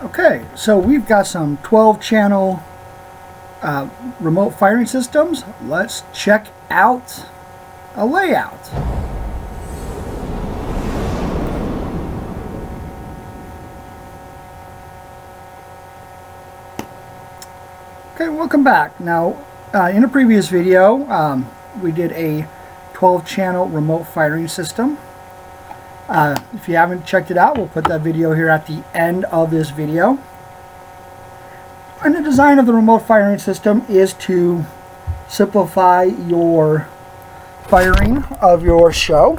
Okay, so we've got some 12-channel remote firing systems. Let's check out a layout. Okay, welcome back. Now, in a previous video, we did a 12-channel remote firing system. If you haven't checked it out, we'll put that video here at the end of this video. And the design of the remote firing system is to simplify your firing of your show.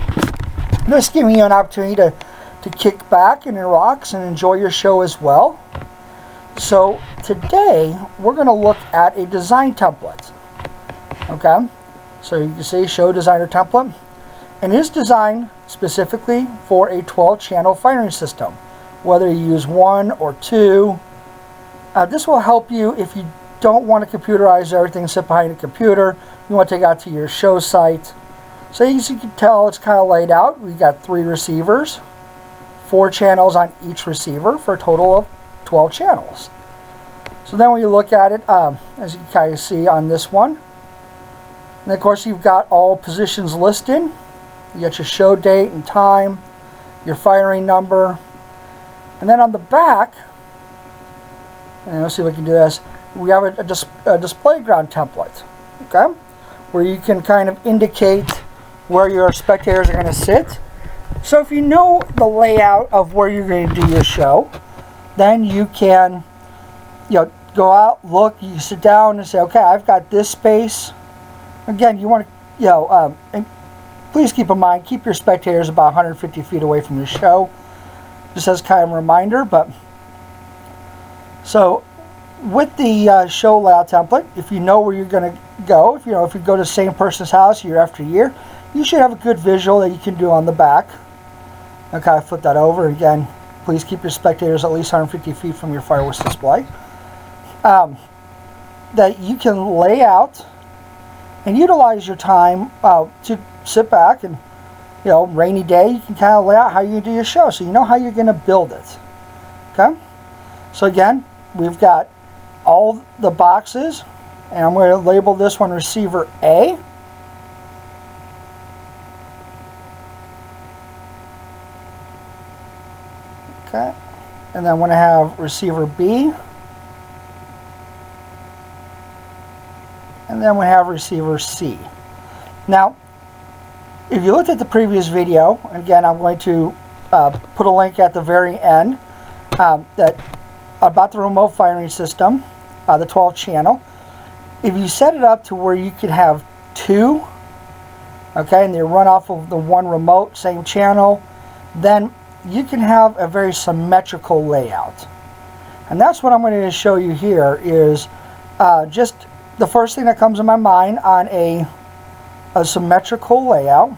Just giving you an opportunity to kick back and relax and enjoy your show as well. So today we're going to look at a design template. Okay, so you can see show designer template, and it is designed specifically for a 12-channel firing system, whether you use one or two. This will help you if you don't want to computerize everything, sit behind a computer, you want to take it out to your show site. So as you can tell, it's kind of laid out. We've got 3 receivers, 4 channels on each receiver for a total of 12 channels. So then when you look at it, as you can kind of see on this one, and of course you've got all positions listed. You got your show date and time, your firing number, and then on the back, and let's see if we can do this, we have a display ground template, okay, where you can kind of indicate where your spectators are going to sit. So if you know the layout of where you're going to do your show, then you can, go out, look, you sit down and say, okay, I've got this space. Again, you want to, and please keep in mind, keep your spectators about 150 feet away from your show, just as kind of a reminder. But so with the show layout template, if you know where you're going to go, if you go to the same person's house year after year, you should have a good visual that you can do on the back. Okay, flip that over. Again, please keep your spectators at least 150 feet from your fireworks display. That you can lay out and utilize your time to sit back and, rainy day, you can kind of lay out how you do your show, so you know how you're going to build it. Okay, so again, we've got all the boxes, and I'm going to label this one receiver A. Okay, and then I'm going to have receiver B, and then we have receiver C. Now, if you looked at the previous video, again, I'm going to put a link at the very end about the remote firing system, the 12 channel. If you set it up to where you could have 2, okay, and they run off of the one remote, same channel, then you can have a very symmetrical layout. And that's what I'm going to show you here is just the first thing that comes to my mind on a symmetrical layout.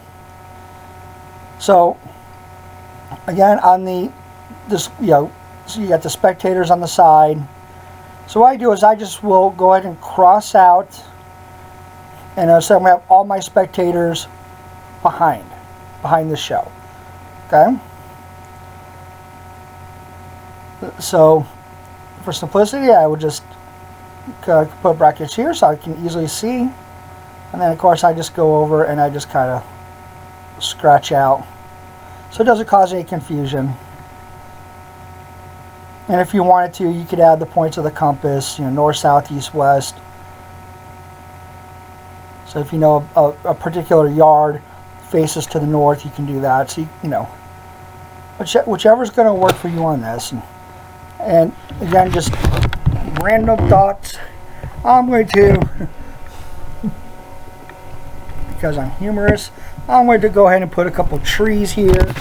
So again, on so you got the spectators on the side. So what I do is I just will go ahead and cross out, and so I'm going to have all my spectators behind the show. Okay. So for simplicity, I would just put brackets here so I can easily see. And then of course I just go over and I just kind of scratch out so it doesn't cause any confusion. And if you wanted to, you could add the points of the compass, north, south, east, west. So if you know a particular yard faces to the north, you can do that. So whichever's going to work for you on this. And again, just random thoughts. I'm going to, because I'm humorous, I'm going to go ahead and put a couple trees here,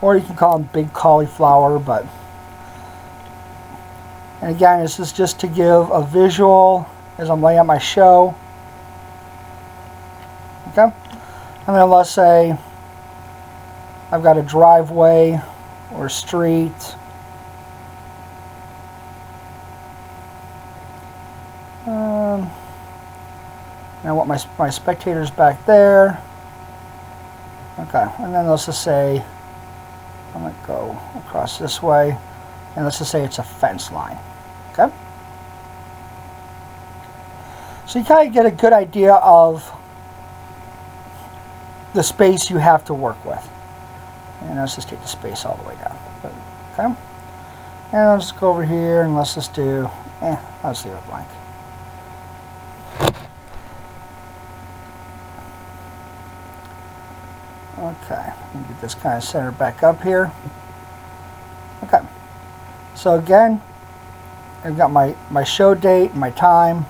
or you can call them big cauliflower. And again, this is just to give a visual as I'm laying out my show. Okay, and then let's say I've got a driveway or a street. And I want my spectators back there. Okay, and then let's just say I'm going to go across this way. and let's just say it's a fence line. Okay? So you kind of get a good idea of the space you have to work with. And let's just take the space all the way down. Okay? And let's go over here and let's just do, let's leave it blank. Okay, get this kind of centered back up here. Okay, so again, I've got my show date, my time,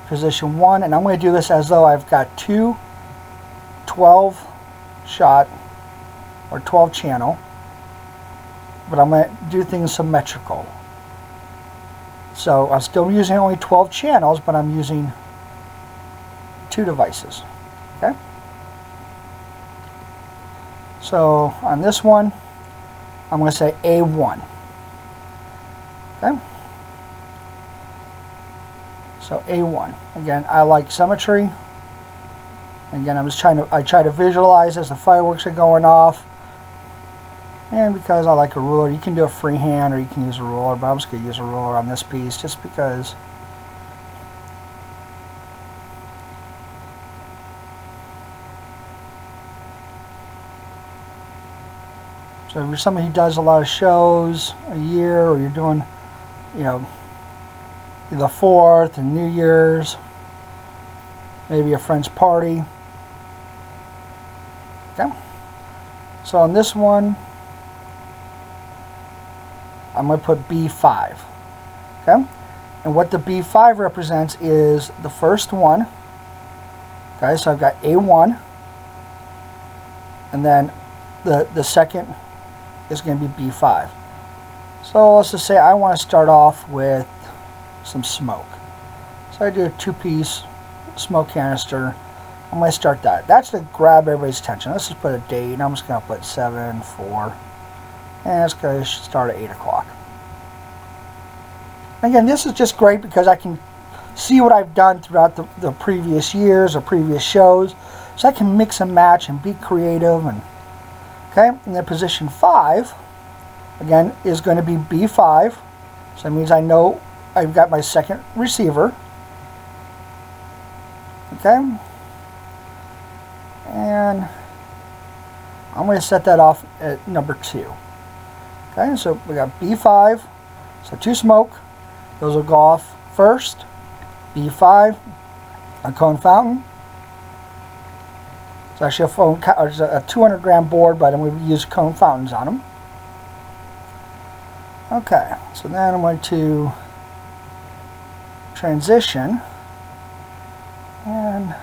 position 1, and I'm going to do this as though I've got two 12 shot or 12 channel, but I'm going to do things symmetrical. So I'm still using only 12 channels, but I'm using 2 devices. Okay. So on this one, I'm going to say A1. Okay. So A1. Again, I like symmetry. Again, I try to visualize as the fireworks are going off. And because I like a ruler, you can do a freehand or you can use a ruler, but I'm just going to use a ruler on this piece just because. So if you're somebody who does a lot of shows a year, or you're doing, you know, the 4th and New Year's, maybe a friend's party. Okay. So on this one, I'm going to put B5. Okay. And what the B5 represents is the first one. Okay, so I've got A1, and then the second is going to be B5. So let's just say I want to start off with some smoke. So I do a 2-piece smoke canister. I'm going to start that. That's to grab everybody's attention. Let's just put a date, and I'm just going to put 7/4, and it's going to start at 8 o'clock. Again, this is just great because I can see what I've done throughout the previous years or previous shows, so I can mix and match and be creative. And okay, and then position 5 again is going to be B5, so that means I know I've got my second receiver. Okay, and I'm going to set that off at number 2. Okay, so we got B5, so 2 smoke, those will go off first. B5, a cone fountain. It's actually a 200 gram board, but I'm going to use cone fountains on them. Okay, so then I'm going to transition, and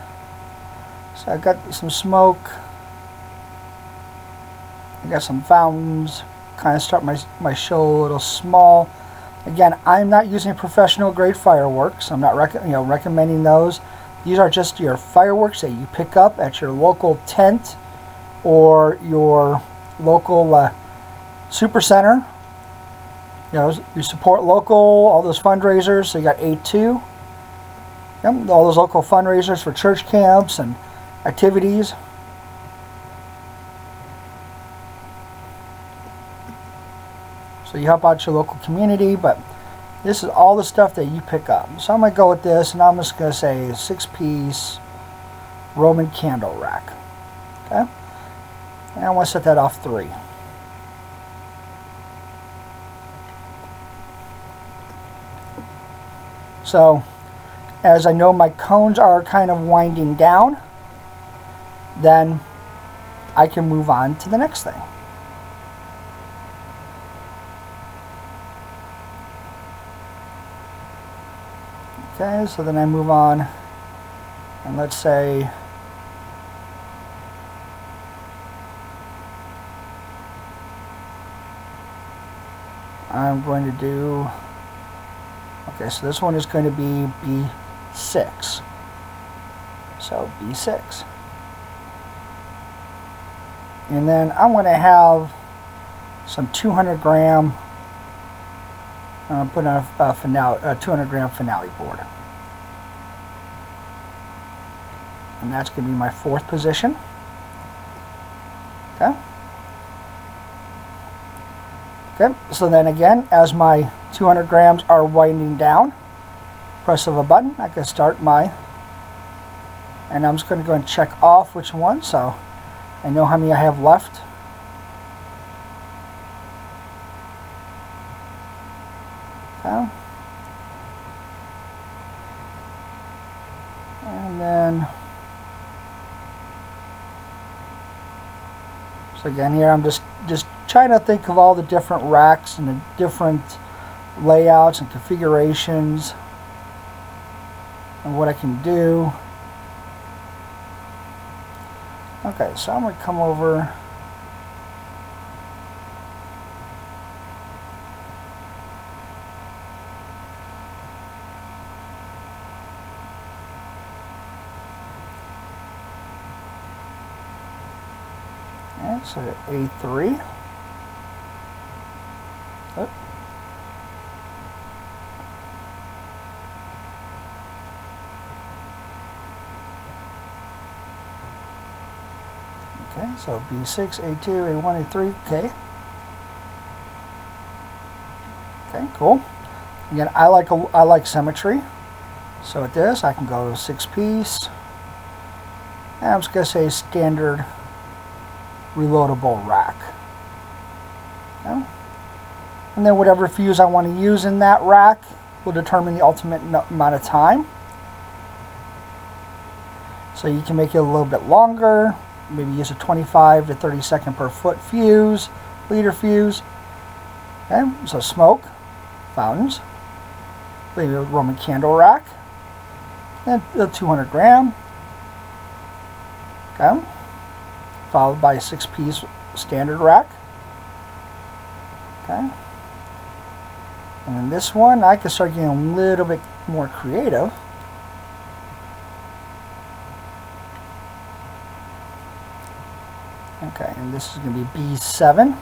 so I got some smoke, I got some fountains, kind of start my show a little small. Again, I'm not using professional grade fireworks. I'm not recommending those. These are just your fireworks that you pick up at your local tent or your local super center. You know, you support local, all those fundraisers. So you got A2, yep, all those local fundraisers for church camps and activities. So you help out your local community, but this is all the stuff that you pick up. So I'm going to go with this, and I'm just going to say 6-piece Roman candle rack. Okay, and I want to set that off 3. So as I know my cones are kind of winding down, then I can move on to the next thing. Okay, so then I move on, and let's say I'm going to do, okay, so this one is going to be B6. So B6. And then I'm going to have some 200 gram, put on a 200 gram finale board. And that's going to be my 4th position. Okay. Okay, so then again, as my 200 grams are winding down, press of a button, I can start my, and I'm just going to go and check off which one, so I know how many I have left. Okay. And then, so again here I'm just trying to think of all the different racks and the different layouts and configurations and what I can do. Okay, so I'm going to come over. And so A3. Oh. Okay, so B6, A2, A1, A3, okay. Okay, cool. Again, I like symmetry. So with this, I can go 6-piece. And I'm just going to say standard reloadable rack. Okay. And then whatever fuse I want to use in that rack will determine the ultimate amount of time. So you can make it a little bit longer. Maybe use a 25 to 30 second per foot fuse, liter fuse. Okay, so smoke, fountains, maybe a Roman candle rack, and the 200 gram. Okay, followed by a 6-piece standard rack. Okay, and then this one I can start getting a little bit more creative. Okay, and this is going to be B7.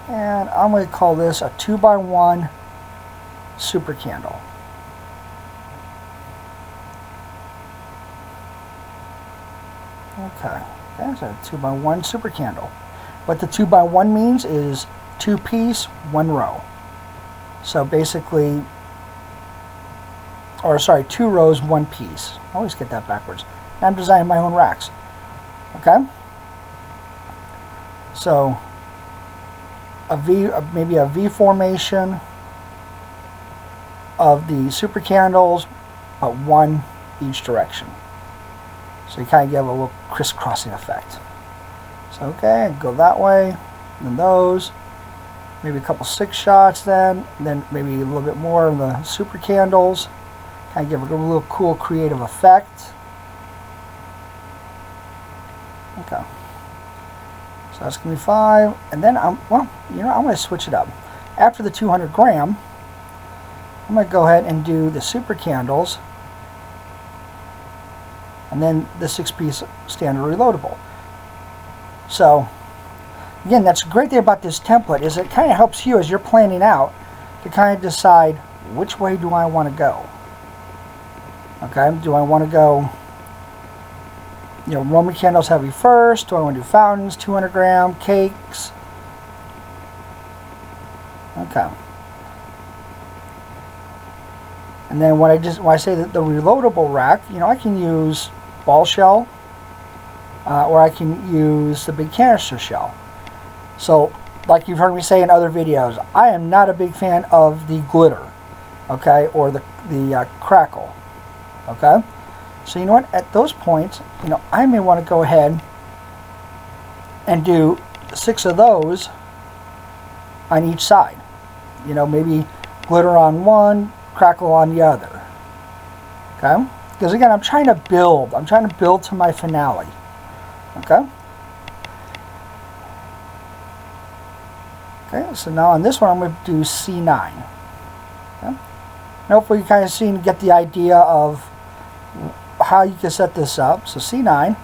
And I'm going to call this a 2x1 super candle. Okay, that's a 2x1 super candle. What the 2x1 means is 2-piece, 1 row. So basically, or sorry, 2 rows, 1 piece. I always get that backwards. I'm designing my own racks. Okay? So, maybe a V formation of the super candles, but 1 each direction. So you kind of get a little crisscrossing effect. So okay, go that way, and then those. Maybe a couple 6 shots then, and then maybe a little bit more of the super candles. Kind of give it a little cool creative effect. Okay. So that's going to be 5. And then I'm going to switch it up. After the 200 gram, I'm going to go ahead and do the super candles. And then the 6-piece standard reloadable. So, again, that's the great thing about this template is it kind of helps you as you're planning out to kind of decide which way do I want to go. Okay, do I want to go, Roman candles heavy first? Do I want to do fountains, 200 gram, cakes? Okay. And then when I say that the reloadable rack, I can use ball shell, or I can use the big canister shell. So, like you've heard me say in other videos, I am not a big fan of the glitter, okay, or the crackle. Okay, so you know what? At those points, I may want to go ahead and do 6 of those on each side. Maybe glitter on one, crackle on the other. Okay, because again, I'm trying to build. I'm trying to build to my finale. Okay. Okay, so now on this one, I'm going to do C9. Okay. And hopefully you kind of see and get the idea of how you can set this up. So C9.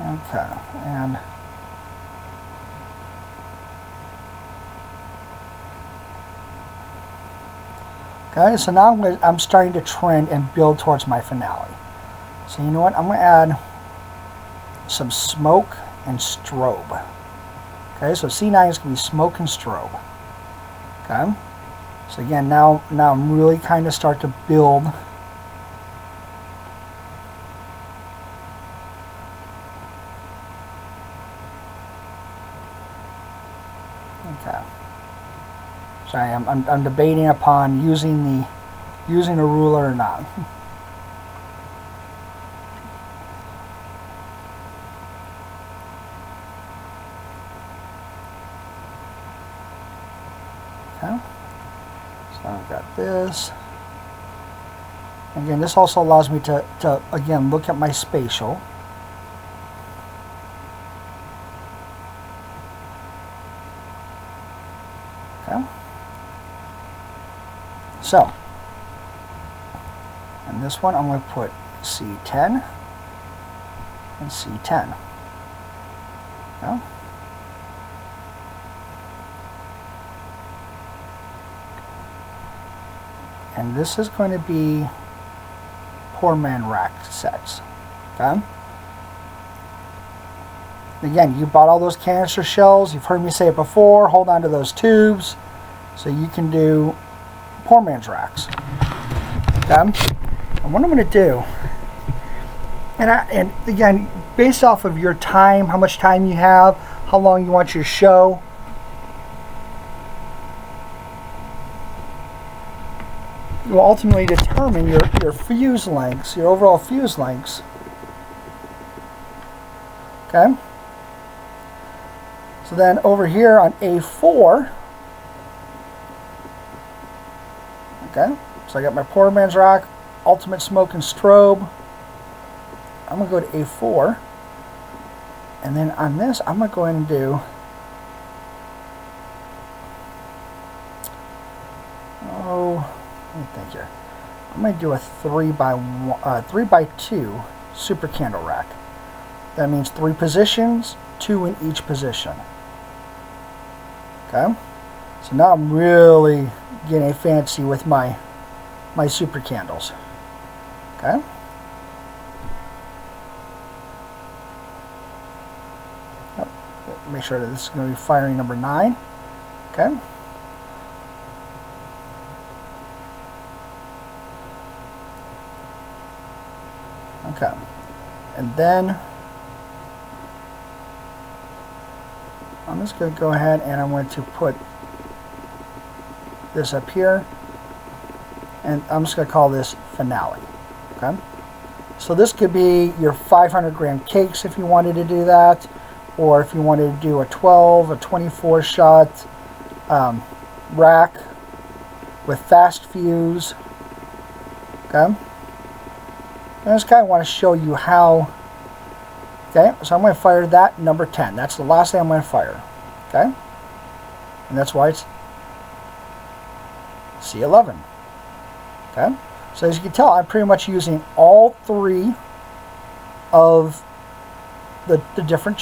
Okay, and Okay, so now I'm starting to trend and build towards my finale. So you know what? I'm going to add some smoke and strobe. Okay, so C9 is going to be smoke and strobe. Okay, so again, now I'm really kind of start to build. Okay, so I'm debating upon using a ruler or not. Okay, so I've got this. Again, this also allows me to again look at my spatial. Okay. So, and this one I'm going to put C10 and C10. Okay. And this is going to be poor man rack sets. Okay. Again, you bought all those canister shells. You've heard me say it before. Hold on to those tubes so you can do poor man's racks. Okay. And what I'm going to do, and again, based off of your time, how much time you have, how long you want your show, will ultimately determine your fuse lengths, your overall fuse lengths. Okay. So then over here on A4, okay, so I got my poor man's rack, ultimate smoke and strobe. I'm going to go to A4, and then on this I'm going to go in and do, let me think here. I'm going to do a 3x2 super candle rack. That means 3 positions, 2 in each position. Okay, so now I'm really getting fancy with my super candles. Okay. Make sure that this is going to be firing number 9. Okay. Okay, and then I'm just going to go ahead and I'm going to put this up here, and I'm just going to call this finale. Okay, so this could be your 500-gram cakes if you wanted to do that, or if you wanted to do a 12, a 24 shot rack with fast fuse. Okay. I just kind of want to show you how. Okay, so I'm going to fire that number 10. That's the last thing I'm going to fire. Okay, and that's why it's C11. Okay, so as you can tell, I'm pretty much using all 3 of the different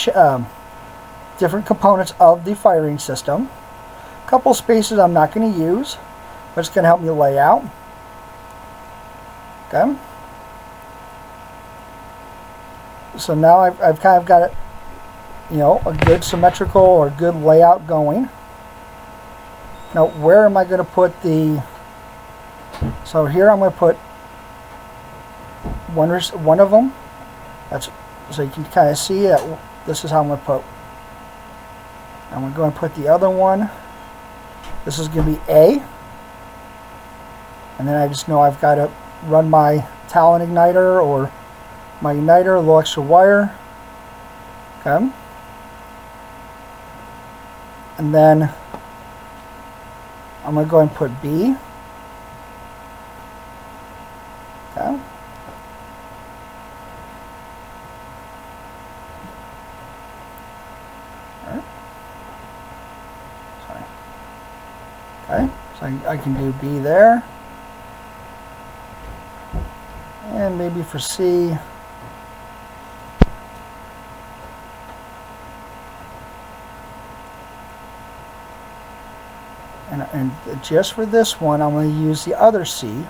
components of the firing system. A couple spaces I'm not going to use, but it's going to help me lay out. Okay. So now I've kind of got it, you know, a good symmetrical or good layout going. Now where am I going to put the, so here I'm going to put one of them. That's, so you can kind of see that this is how I'm going to put. I'm going to go and put the other one. This is going to be A. And then I just know I've got to run my Talon igniter or my igniter, a little extra wire. Okay. And then I'm going to go and put B. Okay. Alright. Sorry. Okay, so I can do B there. And maybe for C, and And just for this one, I'm going to use the other C.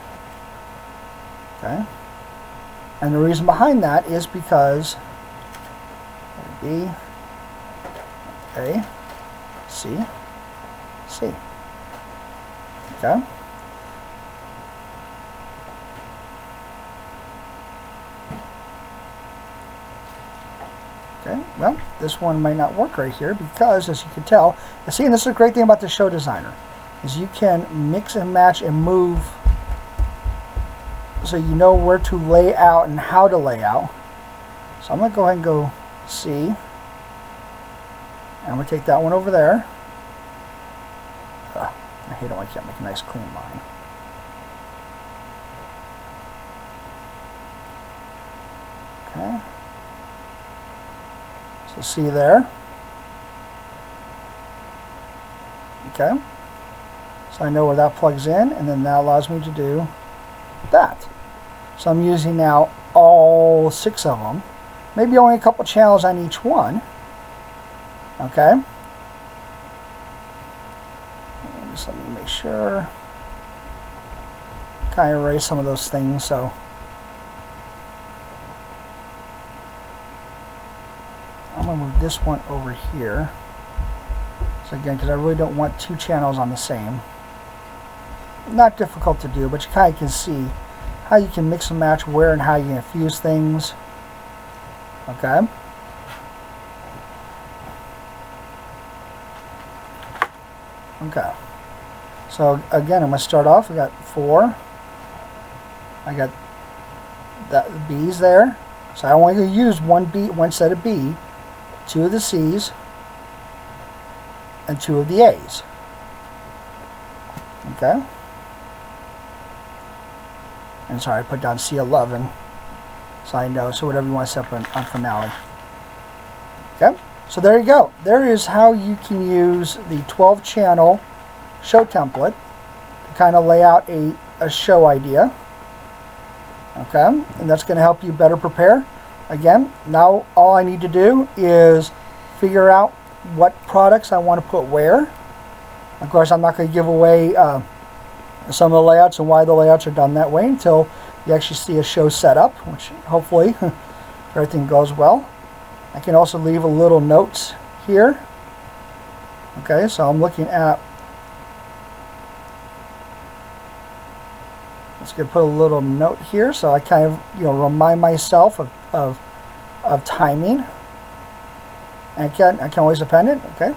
Okay. And the reason behind that is because B, A, C, C. Okay. Okay, well, this one might not work right here because, as you can tell, see, and this is a great thing about the Show Designer, is you can mix and match and move so you know where to lay out and how to lay out. So I'm going to go ahead and go C. And I'm going to take that one over there. I hate it when I can't make a nice clean line. Okay. So see there. Okay. So I know where that plugs in, and then that allows me to do that. So I'm using now all 6 of them. Maybe only a couple channels on each one. Okay. Just let me make sure. Kind of erase some of those things, so. I'm going to move this one over here. So again, because I really don't want 2 channels on the same. Not difficult to do, but you kind of can see how you can mix and match where and how you can fuse things. Okay. Okay. So again, I'm going to start off. I got 4. I got that B's there. So I only going to use one set of B, 2 of the C's, and 2 of the A's. Okay. And sorry, I put down C11, so I know. So whatever you want to set up on finale. Okay. So there you go. There is how you can use the 12-channel show template to kind of lay out a show idea. Okay, and that's going to help you better prepare. Again, now all I need to do is figure out what products I want to put where. Of course, I'm not going to give away some of the layouts and why the layouts are done that way until you actually see a show set up, which hopefully everything goes well. I can also leave a little notes here. Okay, so I'm looking at, let's go put a little note here so I kind of, remind myself of timing. And I can always append it. Okay.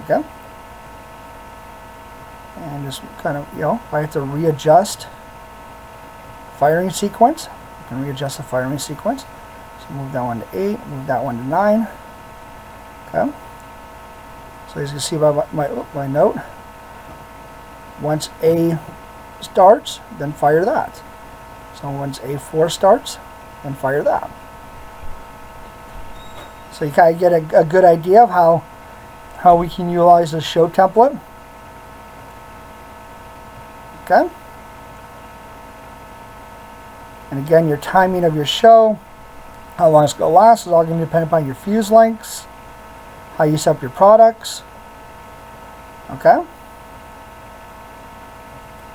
Okay. And just kind of, if I have to readjust firing sequence, I can readjust the firing sequence. So move that one to 8, move that one to 9. Okay. So as you can see by my note, once A starts, then fire that. So once A4 starts, then fire that. So you kind of get a good idea of how we can utilize the show template. Okay. And again, your timing of your show, how long it's going to last, is all going to depend upon your fuse lengths, how you set up your products. Okay.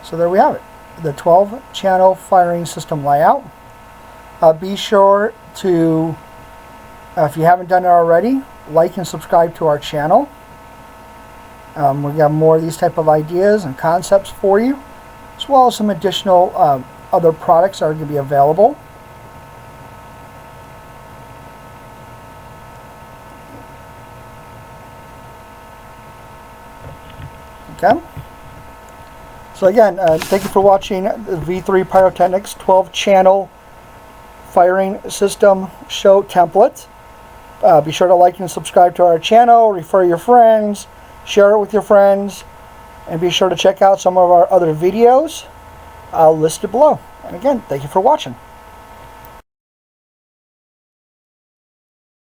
So there we have it, the 12-channel firing system layout. Be sure to, if you haven't done it already, like and subscribe to our channel. We got more of these type of ideas and concepts for you, as well as some additional other products that are going to be available. Okay. So again, thank you for watching the V3 Pyrotechnics 12-channel firing system show template. Be sure to like and subscribe to our channel, refer your friends, share it with your friends, and be sure to check out some of our other videos listed below. And again, thank you for watching.